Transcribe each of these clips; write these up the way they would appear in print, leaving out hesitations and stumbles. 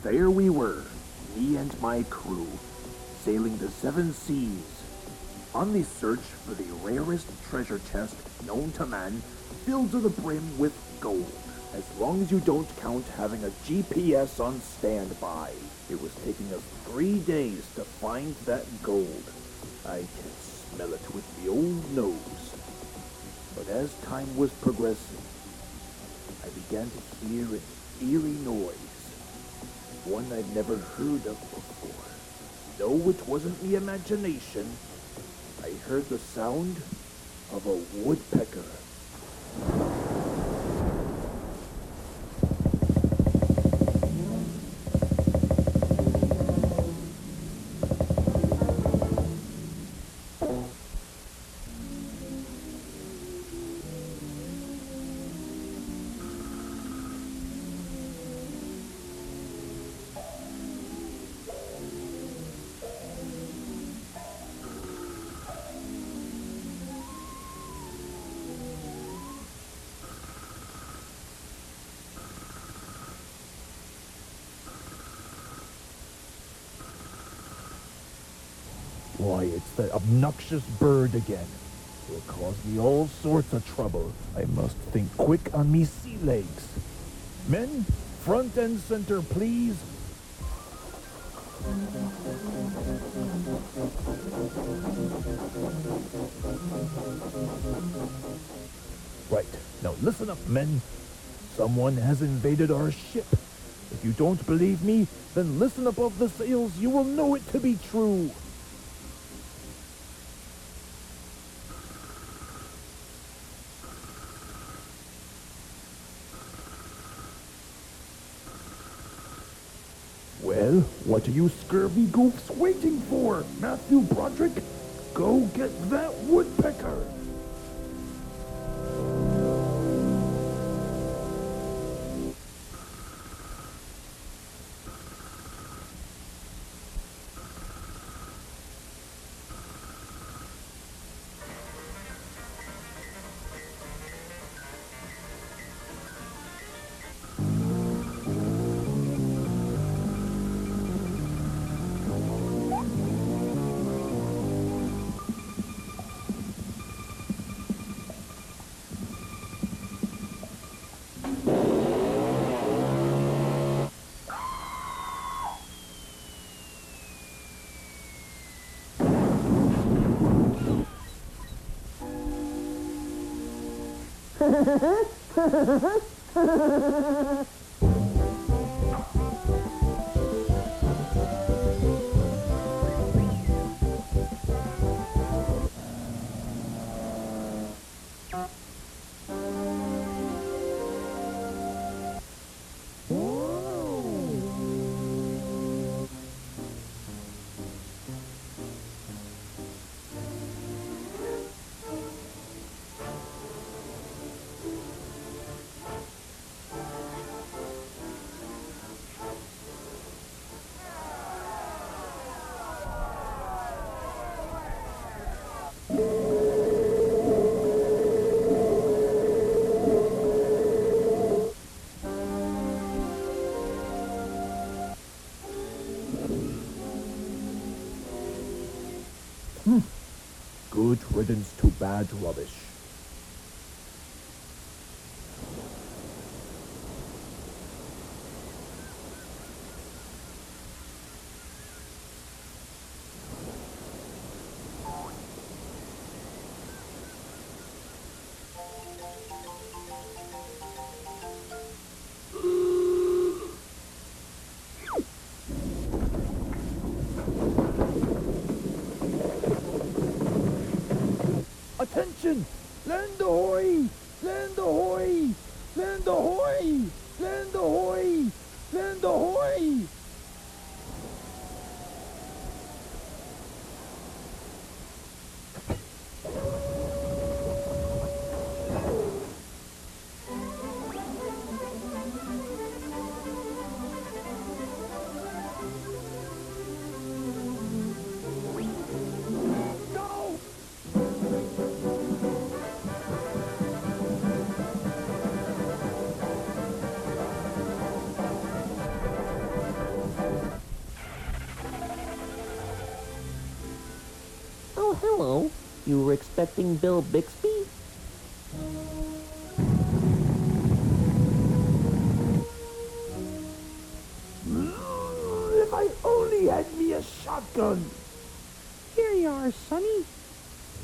There we were, me and my crew, sailing the seven seas, on the search for the rarest treasure chest known to man, filled to the brim with gold. As long as you don't count having a GPS on standby. It was taking us 3 days to find that gold. I can smell it with the old nose. But as time was progressing, I began to hear an eerie noise. One I'd never heard of before. No, it wasn't the imagination. I heard the sound of a woodpecker. Why, it's that obnoxious bird again. It'll cause me all sorts of trouble. I must think quick on me sea legs. Men, front and center, please. Right, now listen up, men. Someone has invaded our ship. If you don't believe me, then listen above the sails. You will know it to be true. Well, what are you scurvy goofs waiting for, Matthew Broderick? Go get that woodpecker! Good riddance to bad rubbish. Attention! Land ahoy! Land ahoy! Land ahoy! Land ahoy! hello. You were expecting Bill Bixby? If I only had me a shotgun. Here you are, Sonny.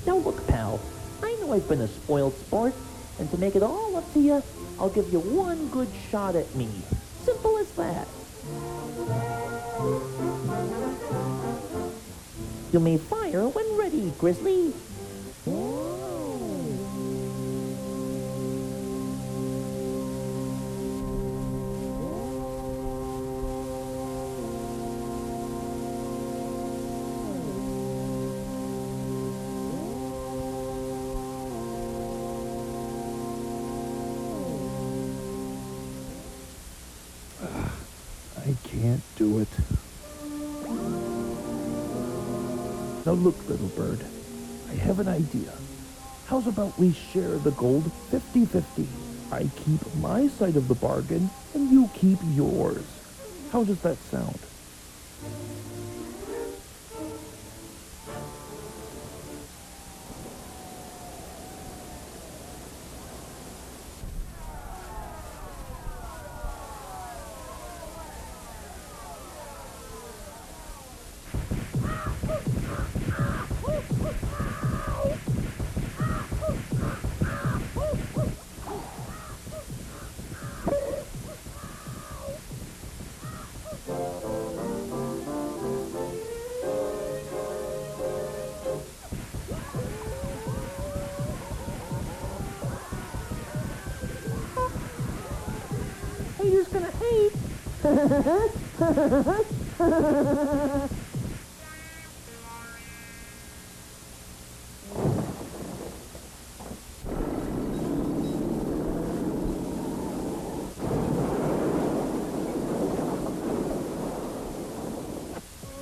Now look, pal. I know I've been a spoiled sport, and to make it all up to you, I'll give you one good shot at me. Simple as that. You may fire when ready, Grizzly. I can't do it. Now look, little bird, I have an idea. How's about we share the gold 50-50? I keep my side of the bargain, and you keep yours. How does that sound? Haters gonna hate.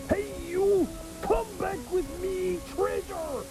Hey, you! Come back with me, treasure!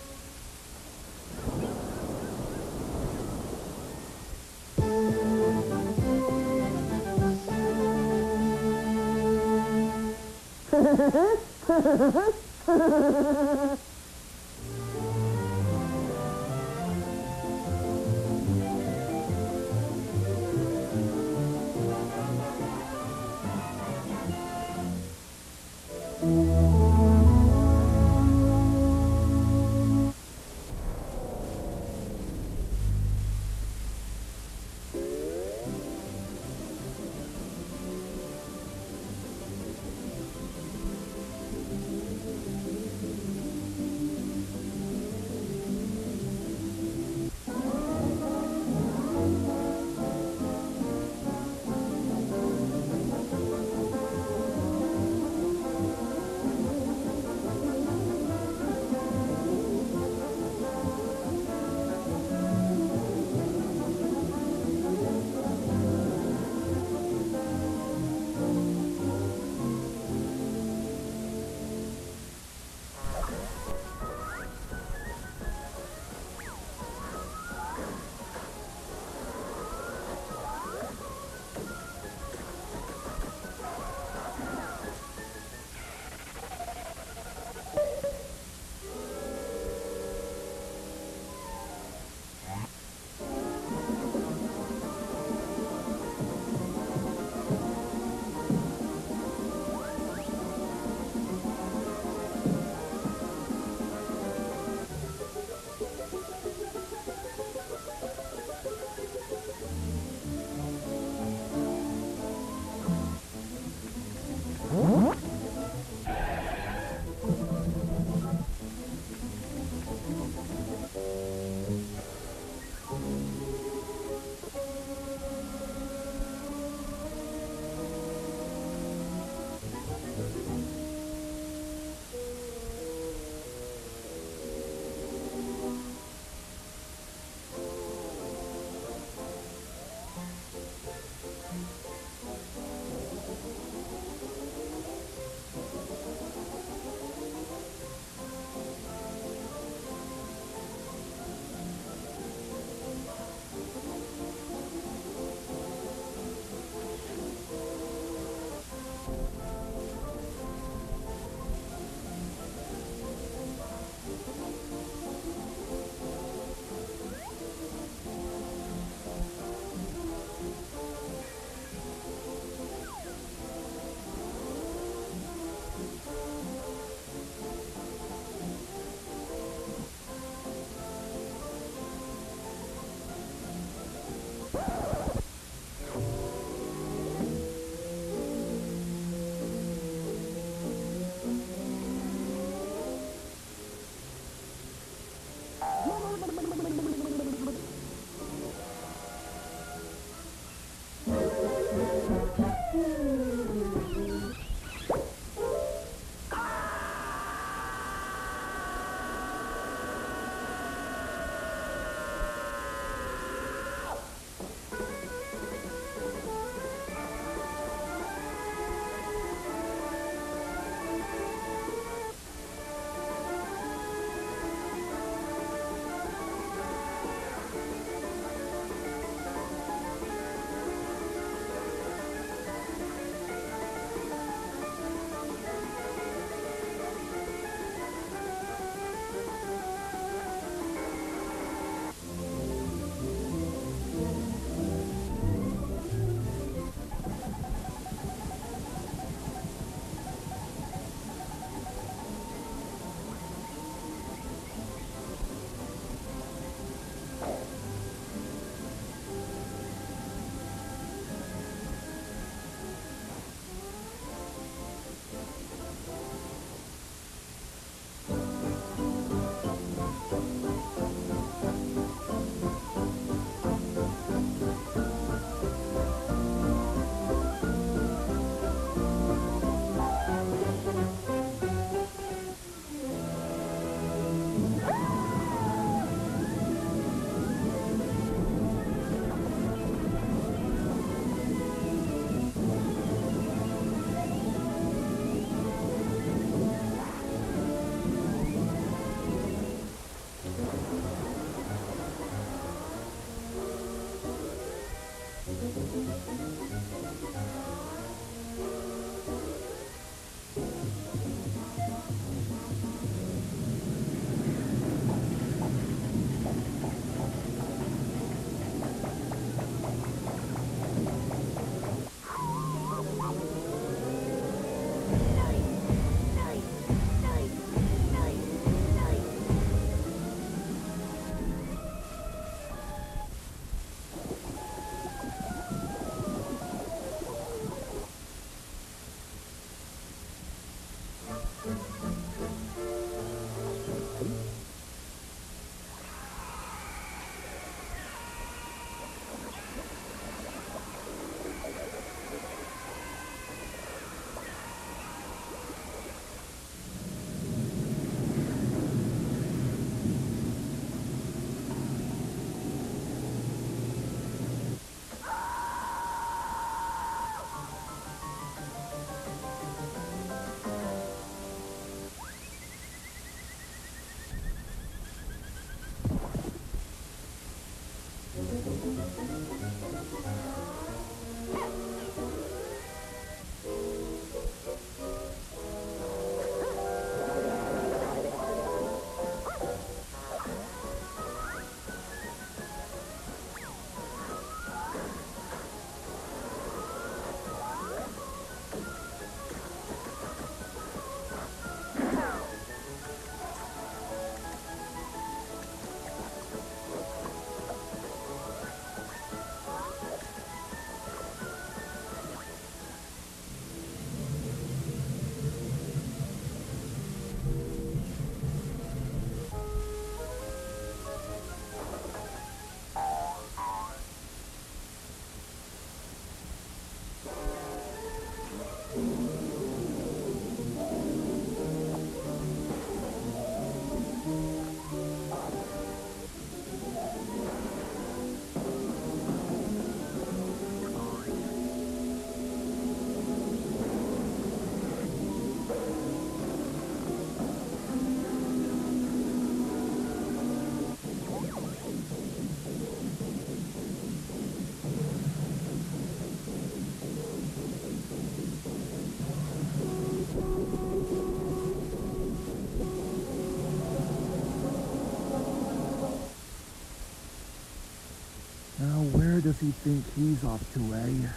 Now, where does he think he's off to, eh?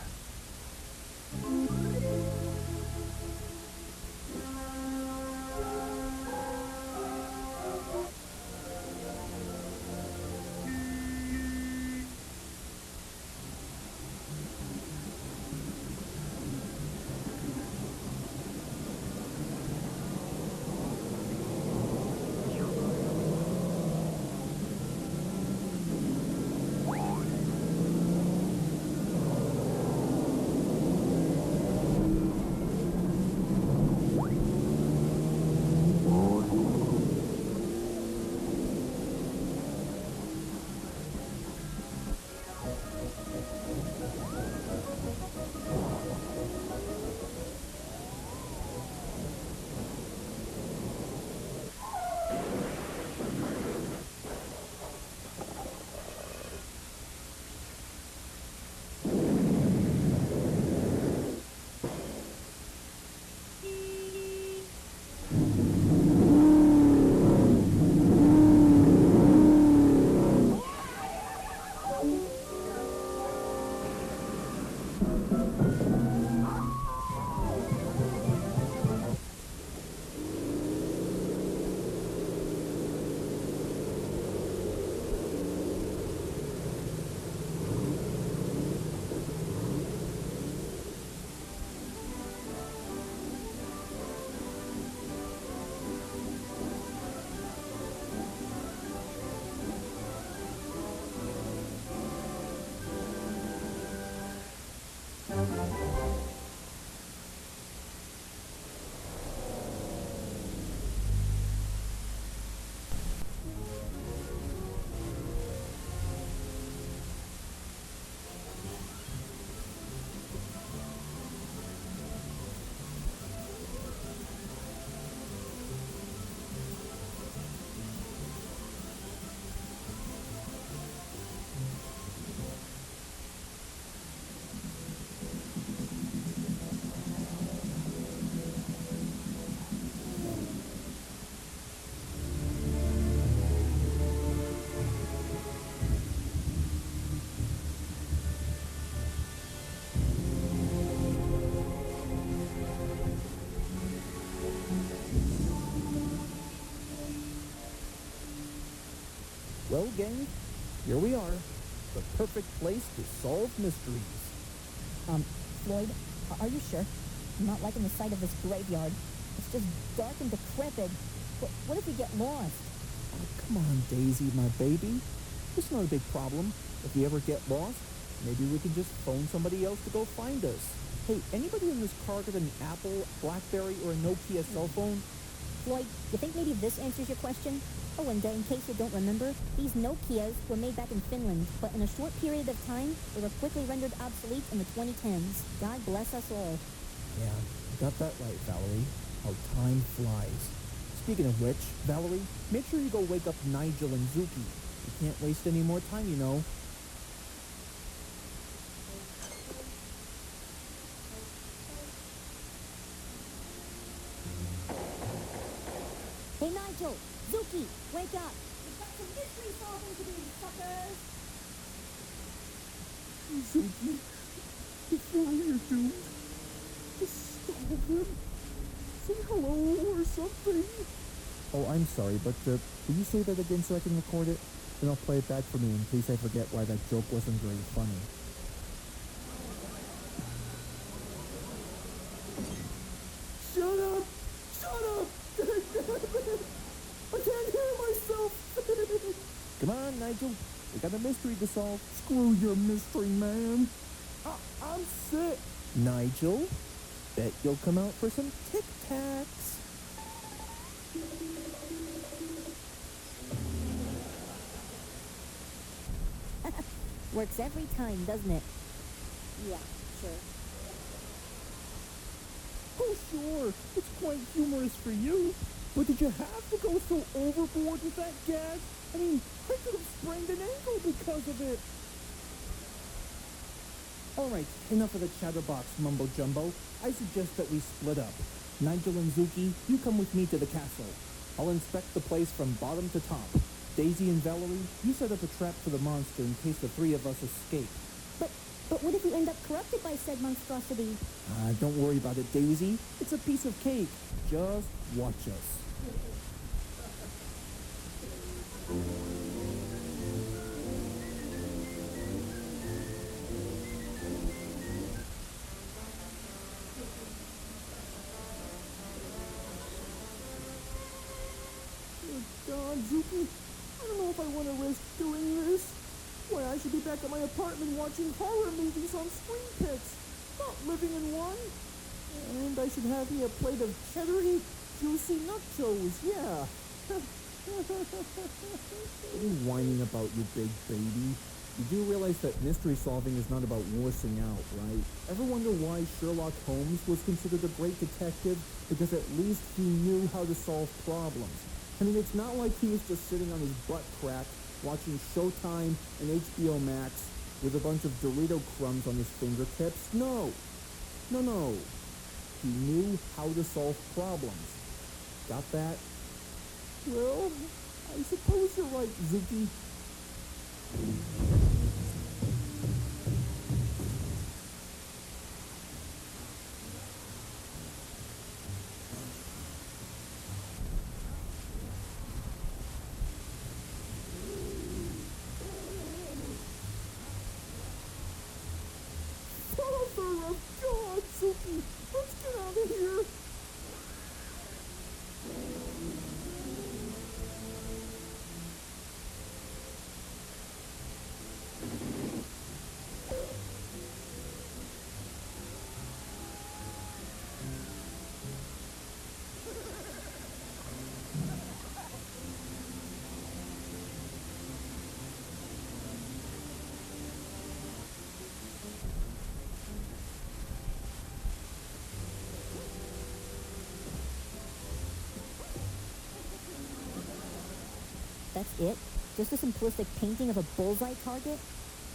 Well, gang, here we are. The perfect place to solve mysteries. Floyd, are you sure? I'm not liking the sight of this graveyard. It's just dark and decrepit. What if we get lost? Oh, come on, Daisy, my baby. It's not a big problem. If we ever get lost, maybe we can just phone somebody else to go find us. Hey, anybody in this car got an Apple, BlackBerry, or a Nokia cell phone? Floyd, you think maybe this answers your question? Oh, and in case you don't remember, these Nokias were made back in Finland, but in a short period of time, they were quickly rendered obsolete in the 2010s. God bless us all. Yeah, you got that right, Valerie. How time flies. Speaking of which, Valerie, make sure you go wake up Nigel and Zuki. You can't waste any more time, you know. Hey, Nigel! Zuki! Wake up! We've got some mystery solving to do, suckers! Zuki, before we're doomed, just solve them. Say hello or something. Oh, I'm sorry, but will you say that again so I can record it? Then I'll play it back for me in case I forget why that joke wasn't very funny. Shut up! Shut up! I can't hear myself! Come on, Nigel. We got a mystery to solve. Screw your mystery, man. I'm sick. Nigel, bet you'll come out for some Tic Tacs. Works every time, doesn't it? Yeah, sure. Oh, sure. It's quite humorous for you. But did you have to go so overboard with that gag? I mean, I could have sprained an ankle because of it. All right, enough of the chatterbox mumbo-jumbo. I suggest that we split up. Nigel and Zuki, you come with me to the castle. I'll inspect the place from bottom to top. Daisy and Valerie, you set up a trap for the monster in case the three of us escape. But what if you end up corrupted by said monstrosity? Don't worry about it, Daisy. It's a piece of cake. Just watch us. God, Zuki, I don't know if I want to risk doing this. Why, I should be back at my apartment watching horror movies on Screen Pits, not living in one. And I should have me a plate of cheddar-y, juicy nachos, yeah. What are you whining about, you big baby? You do realize that mystery solving is not about wussing out, right? Ever wonder why Sherlock Holmes was considered a great detective? Because at least he knew how to solve problems. I mean, it's not like he was just sitting on his butt crack watching Showtime and HBO Max with a bunch of Dorito crumbs on his fingertips. No. He knew how to solve problems. Got that? Well, I suppose you're right, Zuki. Father of God, Zuki, let's get out of here. That's it? Just a simplistic painting of a bullseye target?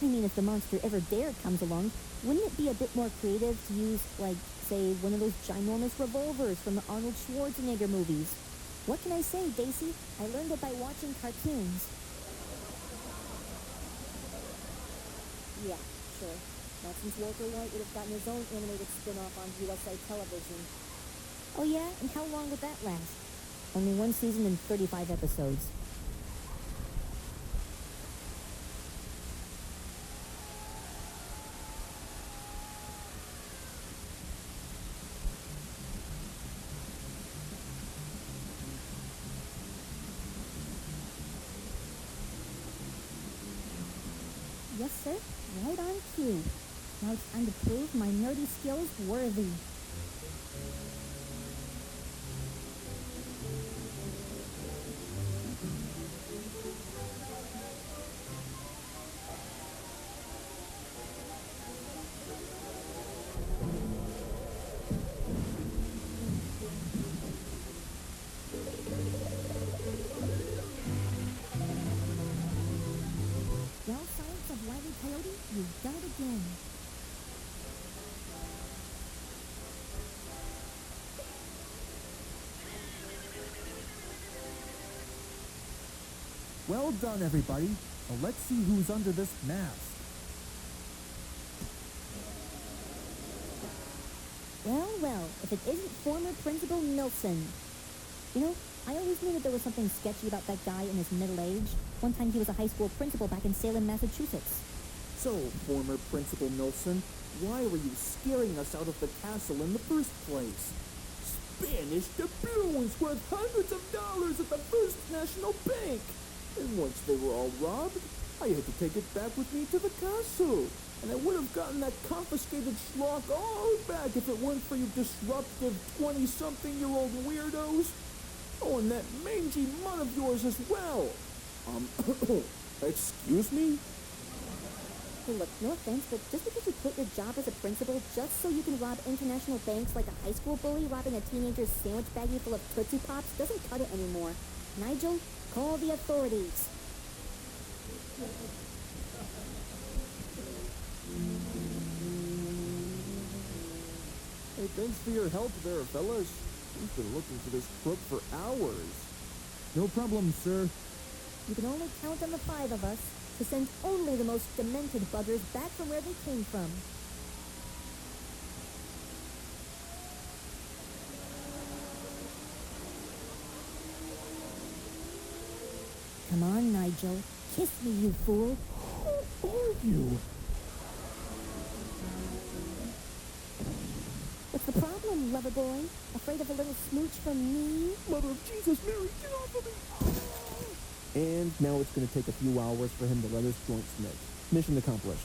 I mean, if the monster ever dared comes along, wouldn't it be a bit more creative to use, like, say, one of those ginormous revolvers from the Arnold Schwarzenegger movies? What can I say, Daisy? I learned it by watching cartoons. Yeah, sure. Not since Walter White would have gotten his own animated spin-off on USA television. Oh yeah? And how long would that last? Only one season and 35 episodes. Yes, sir. Right on cue. Now it's time to prove my nerdy skills worthy. Well, Science of Wile E. Coyote, you've done it again. Well done, everybody. Now let's see who's under this mask. Well, well, if it isn't former Principal Nilsson. You know, I always knew that there was something sketchy about that guy in his middle age. One time he was a high school principal back in Salem, Massachusetts. So, former Principal Nilsson, why were you scaring us out of the castle in the first place? Spanish doubloons worth hundreds of dollars at the First National Bank! And once they were all robbed, I had to take it back with me to the castle. And I would have gotten that confiscated schlock all back if it weren't for you disruptive 20-something-year-old weirdos. Oh, and that mangy mutt of yours as well. Excuse me? Hey, look, no offense, but just because you quit your job as a principal just so you can rob international banks like a high school bully robbing a teenager's sandwich baggie full of Tootsie Pops doesn't cut it anymore. Nigel, call the authorities. Hey, thanks for your help there, fellas. We've been looking for this crook for hours. No problem, sir. You can only count on the 5 of us to send only the most demented buggers back from where they came from. Come on, Nigel. Kiss me, you fool. Who are you? What's the problem, lover boy? Afraid of a little smooch from me? Mother of Jesus, Mary, get off of me! And now it's going to take a few hours for him to let his joint smoke. Mission accomplished.